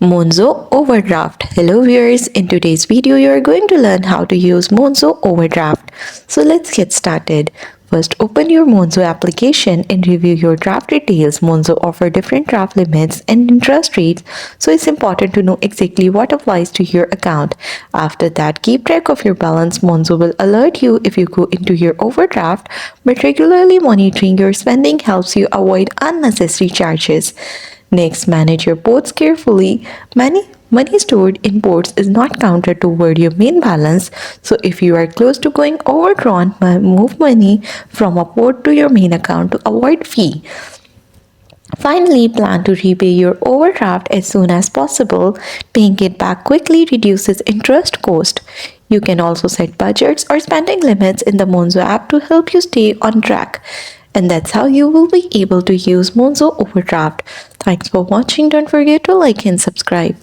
Monzo Overdraft. Hello viewers, in today's video you are going to learn how to use Monzo Overdraft. So let's get started. First, open your Monzo application and review your draft details. Monzo offers different draft limits and interest rates, so it's important to know exactly what applies to your account. After that, keep track of your balance. Monzo will alert you if you go into your overdraft, but regularly monitoring your spending helps you avoid unnecessary charges. Next, manage your ports carefully. Money stored in ports is not counted toward your main balance, so if you are close to going overdrawn, move money from a port to your main account to avoid fee. Finally, plan to repay your overdraft as soon as possible. Paying it back quickly reduces interest cost. You can also set budgets or spending limits in the Monzo app to help you stay on track. And that's how you will be able to use Monzo Overdraft. Thanks for watching. Don't forget to like and subscribe.